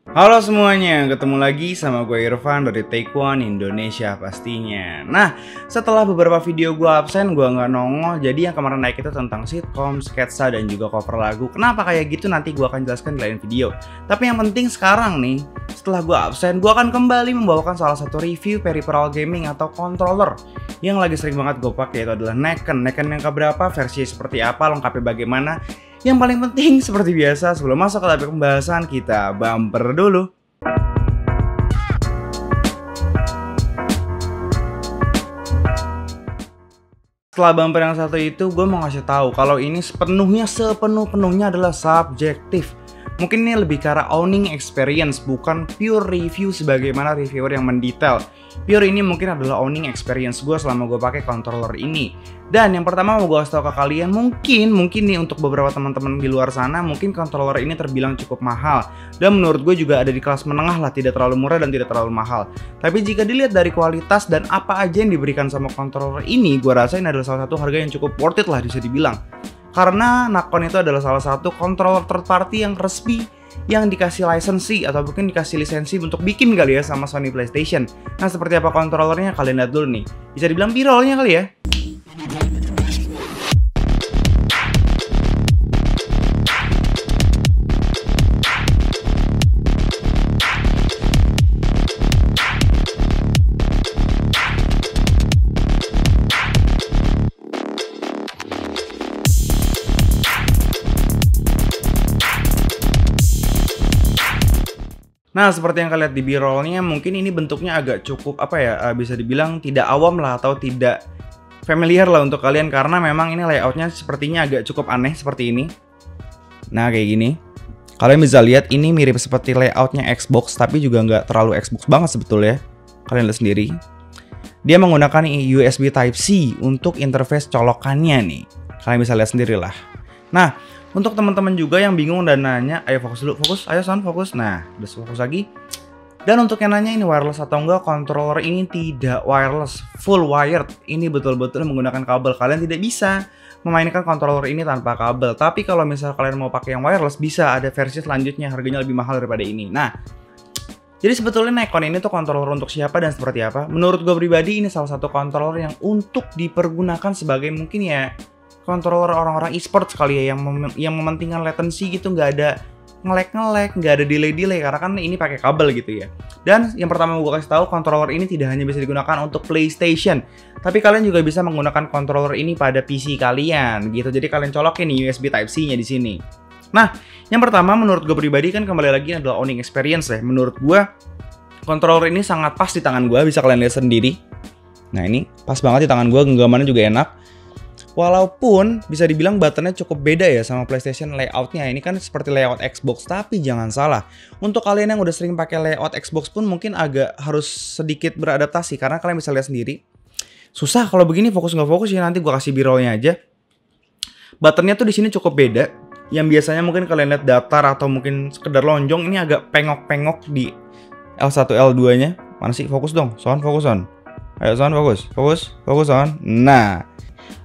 Halo semuanya, ketemu lagi sama gue Irfan dari Take One Indonesia pastinya. Nah, setelah beberapa video gue absen, gue nggak nongol. Jadi yang kemarin naik itu tentang sitcom, sketsa, dan juga cover lagu. Kenapa kayak gitu nanti gue akan jelaskan di lain video. Tapi yang penting sekarang nih, setelah gue absen, gue akan kembali membawakan salah satu review peripheral gaming atau controller yang lagi sering banget gue pakai, yaitu adalah Neken. Neken yang keberapa, versi seperti apa, lengkapnya bagaimana. Yang paling penting seperti biasa, sebelum masuk ke topik pembahasan, kita bumper dulu. Setelah bumper yang satu itu, gue mau ngasih tahu kalau ini sepenuhnya adalah subjektif. Mungkin ini lebih ke arah owning experience, bukan pure review sebagaimana reviewer yang mendetail. Pure ini mungkin adalah owning experience gue selama gue pakai controller ini. Dan yang pertama mau gue kasih tau ke kalian, mungkin nih untuk beberapa teman-teman di luar sana, mungkin controller ini terbilang cukup mahal. Dan menurut gue juga ada di kelas menengah lah, tidak terlalu murah dan tidak terlalu mahal. Tapi jika dilihat dari kualitas dan apa aja yang diberikan sama controller ini, gue rasa ini adalah salah satu harga yang cukup worth it lah bisa dibilang. Karena Nacon itu adalah salah satu controller third party yang resmi yang dikasih lisensi atau mungkin dikasih lisensi untuk bikin kali ya sama Sony PlayStation. Nah, seperti apa controllernya kalian lihat dulu nih. Bisa dibilang B-rollnya kali ya. Nah, seperti yang kalian lihat di B-rollnya, mungkin ini bentuknya agak cukup bisa dibilang tidak awam lah atau tidak familiar lah untuk kalian karena memang ini layoutnya sepertinya agak cukup aneh seperti ini. Nah, kayak gini. Kalian bisa lihat ini mirip seperti layoutnya Xbox, tapi juga nggak terlalu Xbox banget sebetulnya. Kalian lihat sendiri. Dia menggunakan USB Type-C untuk interface colokannya nih. Kalian bisa lihat sendiri lah. Nah, untuk teman-teman juga yang bingung dan nanya, ayo fokus dulu, fokus, ayo son, fokus. Nah, udah fokus lagi. Dan untuk yang nanya ini wireless atau enggak, controller ini tidak wireless, full wired. Ini betul-betul menggunakan kabel. Kalian tidak bisa memainkan controller ini tanpa kabel. Tapi kalau misal kalian mau pakai yang wireless, bisa ada versi selanjutnya, harganya lebih mahal daripada ini. Nah, jadi sebetulnya Nacon ini tuh controller untuk siapa dan seperti apa? Menurut gue pribadi ini salah satu controller yang untuk dipergunakan sebagai mungkin ya controller orang-orang e-sport sekali ya yang mementingkan latency gitu, nggak ada nge-lag, nggak ada delay karena kan ini pakai kabel gitu ya. Dan yang pertama gue kasih tahu, controller ini tidak hanya bisa digunakan untuk PlayStation, tapi kalian juga bisa menggunakan controller ini pada PC kalian gitu. Jadi kalian colokin nih USB Type-C-nya di sini. Nah, yang pertama menurut gue pribadi kan kembali lagi adalah owning experience ya. Menurut gue controller ini sangat pas di tangan gue, bisa kalian lihat sendiri. Nah, ini pas banget di tangan gue, genggamannya juga enak. Walaupun bisa dibilang buttonnya cukup beda ya sama PlayStation layoutnya. Ini kan seperti layout Xbox, tapi jangan salah. Untuk kalian yang udah sering pakai layout Xbox pun mungkin agak harus sedikit beradaptasi. Karena kalian bisa lihat sendiri. Susah kalau begini fokus nggak fokus ya, nanti gue kasih B-rollnya aja. Buttonnya tuh di sini cukup beda. Yang biasanya mungkin kalian lihat datar atau mungkin sekedar lonjong, ini agak pengok-pengok di L1, L2-nya. Mana sih? Fokus dong, Son, fokus Son. Ayo Son, fokus Son. Nah,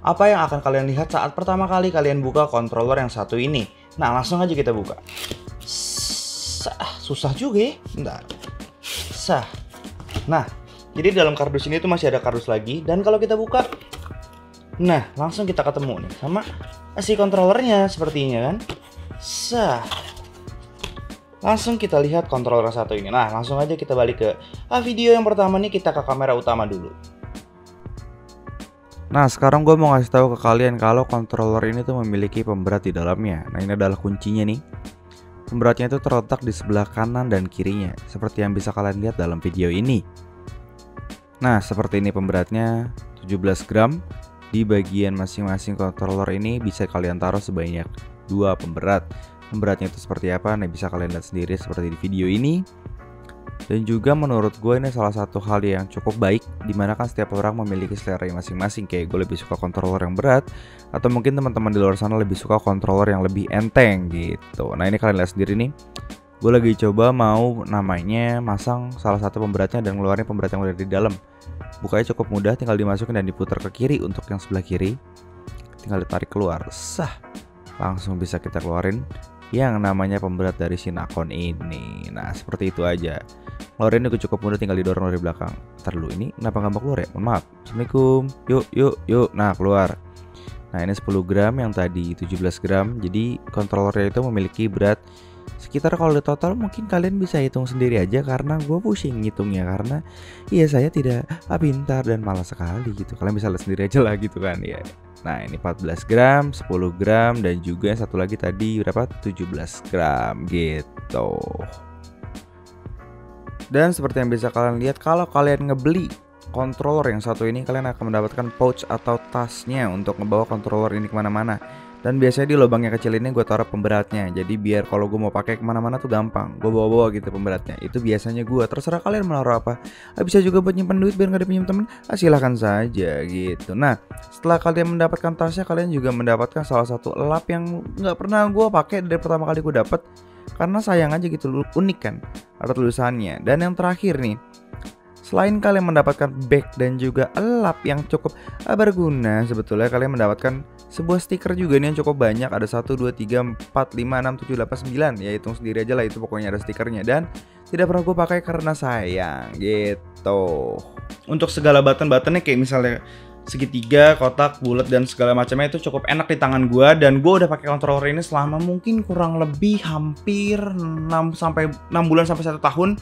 apa yang akan kalian lihat saat pertama kali kalian buka controller yang satu ini? Nah, langsung aja kita buka. Susah juga ya. Bentar. Nah, jadi dalam kardus ini tuh masih ada kardus lagi. Dan kalau kita buka, nah, langsung kita ketemu nih sama si controllernya sepertinya kan. Langsung kita lihat controller satu ini. Nah, langsung aja kita balik ke video yang pertama nih, kita ke kamera utama dulu. Nah, sekarang gue mau ngasih tahu ke kalian kalau controller ini tuh memiliki pemberat di dalamnya. Nah, ini adalah kuncinya nih. Pemberatnya itu terletak di sebelah kanan dan kirinya, seperti yang bisa kalian lihat dalam video ini. Nah, seperti ini pemberatnya, 17 gram. Di bagian masing-masing controller ini bisa kalian taruh sebanyak 2 pemberat. Pemberatnya itu seperti apa? Nah, bisa kalian lihat sendiri seperti di video ini. Dan juga menurut gue ini salah satu hal yang cukup baik, dimana kan setiap orang memiliki selera masing-masing. Kayak gue lebih suka controller yang berat, atau mungkin teman-teman di luar sana lebih suka controller yang lebih enteng gitu. Nah, ini kalian lihat sendiri nih, gue lagi coba mau namanya masang salah satu pemberatnya dan ngeluarin pemberat yang udah di dalam. Bukanya cukup mudah, tinggal dimasukin dan diputar ke kiri untuk yang sebelah kiri. Tinggal ditarik keluar, langsung bisa kita keluarin. yang namanya pemberat dari si Nakon ini. Nah, seperti itu aja. Ngeluarin itu cukup mudah, tinggal didorong dari belakang. Ntar dulu, ini kenapa nggak mau keluar ya? Mohon maaf. Assalamualaikum. Yuk. Nah, keluar. Nah, ini 10 gram, yang tadi 17 gram. Jadi kontrolernya itu memiliki berat sekitar, kalau di total mungkin kalian bisa hitung sendiri aja, karena gue pusing ngitungnya, karena iya saya tidak pintar dan malas sekali gitu. Kalian bisa lihat sendiri aja lah gitu kan ya. Nah, ini 14 gram, 10 gram, dan juga yang satu lagi tadi berapa? 17 gram gitu. Dan seperti yang bisa kalian lihat, kalau kalian ngebeli controller yang satu ini, kalian akan mendapatkan pouch atau tasnya untuk ngebawa controller ini kemana-mana. Dan biasanya di lubang yang kecil ini gue taruh pemberatnya. Jadi biar kalau gue mau pakai kemana-mana tuh gampang, gue bawa-bawa gitu pemberatnya. Itu biasanya gue, terserah kalian mau naruh apa. Bisa juga buat nyimpen duit biar gak dipinjam temen, silahkan saja gitu. Nah, setelah kalian mendapatkan tasnya, kalian juga mendapatkan salah satu lap yang gak pernah gue pakai dari pertama kali gue dapet, karena sayang aja gitu, unik kan, ada tulisannya. Dan yang terakhir nih, selain kalian mendapatkan bag dan juga lap yang cukup berguna, sebetulnya kalian mendapatkan sebuah stiker juga nih yang cukup banyak. Ada 1, 2, 3, 4, 5, 6, 7, 8, 9. Ya hitung sendiri aja lah, itu pokoknya ada stikernya. Dan tidak pernah gue pakai karena sayang gitu. Untuk segala button-buttonnya kayak misalnya segitiga, kotak, bulat, dan segala macamnya itu cukup enak di tangan gue. Dan gue udah pakai controller ini selama mungkin kurang lebih hampir 6 bulan sampai 1 tahun.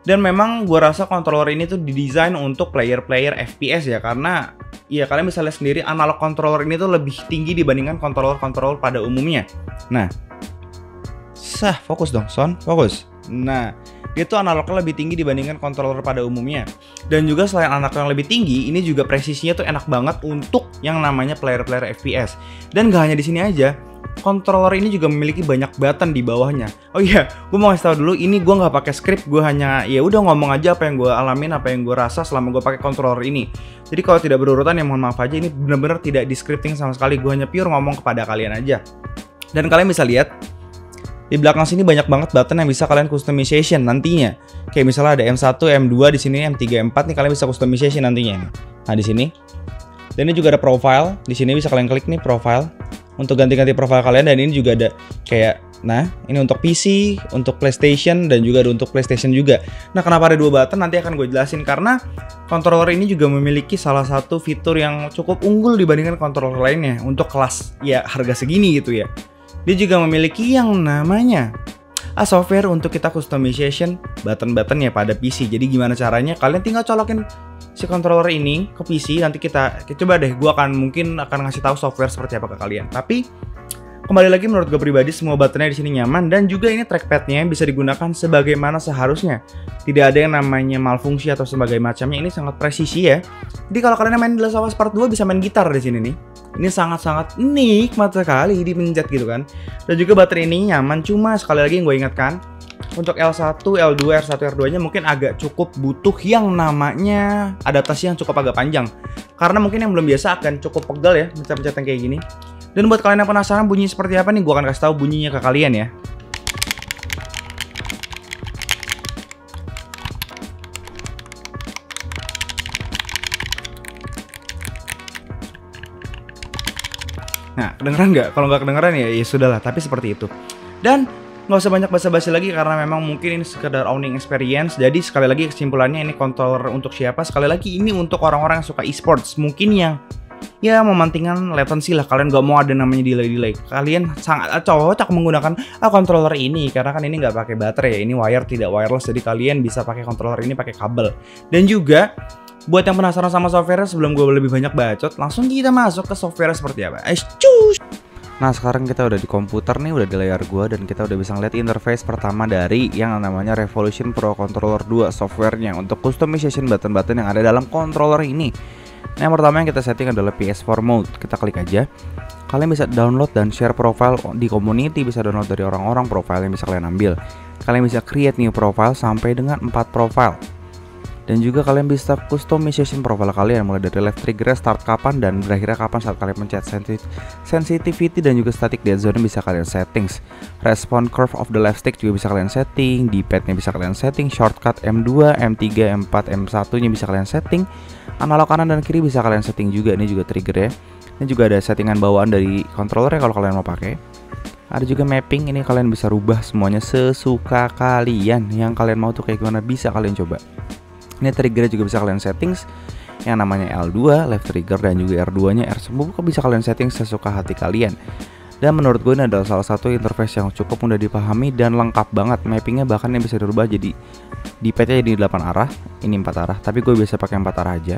Dan memang gue rasa controller ini tuh didesain untuk player-player FPS ya, karena ya kalian bisa lihat sendiri analog controller ini tuh lebih tinggi dibandingkan controller-controller pada umumnya. Nah, fokus dong Son, fokus. Nah, dia tuh analognya lebih tinggi dibandingkan controller pada umumnya. Dan juga selain analog yang lebih tinggi, ini juga presisinya tuh enak banget untuk yang namanya player-player FPS. Dan gak hanya di sini aja, controller ini juga memiliki banyak button di bawahnya. Oh iya, gue mau kasih tau dulu, ini gue nggak pakai script, gue hanya ya udah ngomong aja apa yang gue alamin, apa yang gue rasa selama gue pakai controller ini. Jadi kalau tidak berurutan ya mohon maaf aja, ini benar-benar tidak di scripting sama sekali, gue hanya pure ngomong kepada kalian aja. Dan kalian bisa lihat di belakang sini banyak banget button yang bisa kalian customization nantinya. Kayak misalnya ada M1, M2 di sini, M3, M4 nih kalian bisa customization nantinya. Nah, di sini. Dan ini juga ada profile, di sini bisa kalian klik nih profile untuk ganti-ganti profile kalian. Dan ini juga ada kayak, nah ini untuk PC, untuk PlayStation, dan juga ada untuk PlayStation juga. Nah, kenapa ada 2 button nanti akan gue jelasin, karena controller ini juga memiliki salah satu fitur yang cukup unggul dibandingkan controller lainnya untuk kelas ya harga segini gitu ya. Dia juga memiliki yang namanya software untuk kita customization button-buttonnya pada PC. Jadi gimana caranya? Kalian tinggal colokin si controller ini ke PC. Nanti kita coba deh, gue mungkin akan ngasih tahu software seperti apa ke kalian. Tapi kembali lagi, menurut gue pribadi semua buttonnya di sini nyaman, dan juga ini trackpadnya bisa digunakan sebagaimana seharusnya. Tidak ada yang namanya malfungsi atau sebagainya macamnya. Ini sangat presisi ya. Jadi kalau kalian main The Last of Us Part 2 bisa main gitar di sini nih. Ini sangat-sangat nikmat sekali dipencet gitu kan. Dan juga baterai ini nyaman. Cuma sekali lagi yang gue ingatkan, untuk L1, L2, R1, R2 nya mungkin agak cukup butuh yang namanya adaptasi yang cukup agak panjang. Karena mungkin yang belum biasa akan cukup pegal ya pencet-pencet yang kayak gini. Dan buat kalian yang penasaran bunyi seperti apa nih, gue akan kasih tahu bunyinya ke kalian ya. Nah, kedengeran nggak? Kalau nggak kedengeran ya sudahlah, tapi seperti itu. Dan nggak usah banyak basa-basi lagi, karena memang mungkin ini sekedar owning experience. Jadi sekali lagi kesimpulannya, ini controller untuk siapa? Sekali lagi ini untuk orang-orang yang suka esports, mungkin yang ya mementingkan latency lah. Kalian nggak mau ada namanya delay. Kalian sangat cocok menggunakan controller ini, karena kan ini nggak pakai baterai ya, ini wire tidak wireless. Jadi kalian bisa pakai controller ini pakai kabel. Dan juga buat yang penasaran sama software, sebelum gue lebih banyak bacot, langsung kita masuk ke software seperti apa. Cus. Nah, sekarang kita udah di komputer nih, udah di layar gua, dan kita udah bisa ngeliat interface pertama dari yang namanya Revolution Pro Controller 2 softwarenya untuk customization button-button yang ada dalam controller ini. Nah, yang pertama yang kita setting adalah PS4 mode. Kita klik aja. Kalian bisa download dan share profile di community, bisa download dari orang-orang profile yang bisa kalian ambil. Kalian bisa create new profile sampai dengan 4 profile. Dan juga kalian bisa customization profile kalian, mulai dari left trigger start kapan dan berakhirnya kapan saat kalian pencet. Sensitivity dan juga static dead zone bisa kalian settings. Respawn curve of the left stick juga bisa kalian setting. D-pad-nya bisa kalian setting. Shortcut M2, M3, M4, M1 nya bisa kalian setting. Analog kanan dan kiri bisa kalian setting juga. Ini juga trigger ya. Ini juga ada settingan bawaan dari controller ya kalau kalian mau pakai. Ada juga mapping, ini kalian bisa rubah semuanya sesuka kalian. Yang kalian mau tuh kayak gimana bisa kalian coba. Ini trigger juga bisa kalian settings, yang namanya L2, left trigger, dan juga R2 nya, R semua bisa kalian setting sesuka hati kalian. Dan menurut gue ini adalah salah satu interface yang cukup mudah dipahami dan lengkap banget. Mappingnya bahkan yang bisa dirubah jadi di PT jadi 8 arah, ini 4 arah, tapi gue biasa pakai 4 arah aja.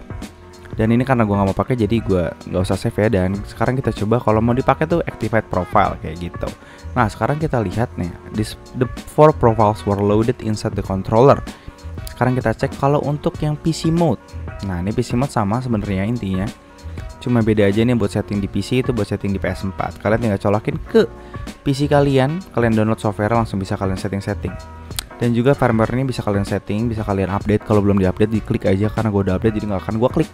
Dan ini karena gue nggak mau pakai jadi gue nggak usah save ya. Dan sekarang kita coba kalau mau dipakai tuh activate profile kayak gitu. Nah sekarang kita lihat nih, the 4 profiles were loaded inside the controller. Sekarang kita cek kalau untuk yang PC mode. Nah ini PC mode sama sebenarnya intinya, cuma beda aja nih buat setting di PC itu buat setting di PS4. Kalian tinggal colokin ke PC kalian download software langsung bisa kalian setting. Dan juga firmware ini bisa kalian setting, bisa kalian update. Kalau belum diupdate diklik aja karena gue udah update jadi nggak akan gue klik.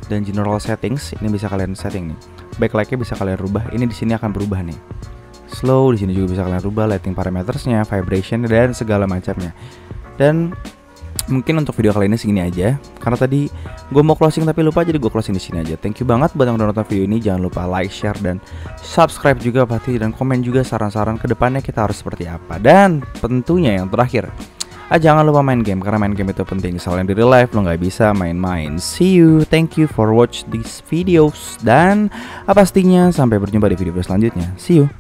Dan general settings ini bisa kalian setting nih. Backlight-nya bisa kalian rubah. Ini di sini akan berubah nih. Slow di sini juga bisa kalian rubah, lighting parametersnya, vibration dan segala macamnya. Dan mungkin untuk video kali ini segini aja. Karena tadi gue mau closing tapi lupa jadi gue closing di sini aja. Thank you banget buat yang udah nonton video ini. Jangan lupa like, share dan subscribe juga pasti, dan komen juga saran-saran ke depannya kita harus seperti apa. Dan tentunya yang terakhir, jangan lupa main game karena main game itu penting. Soalnya di real life lo nggak bisa main-main. See you, thank you for watch these videos, dan pastinya sampai berjumpa di video selanjutnya. See you.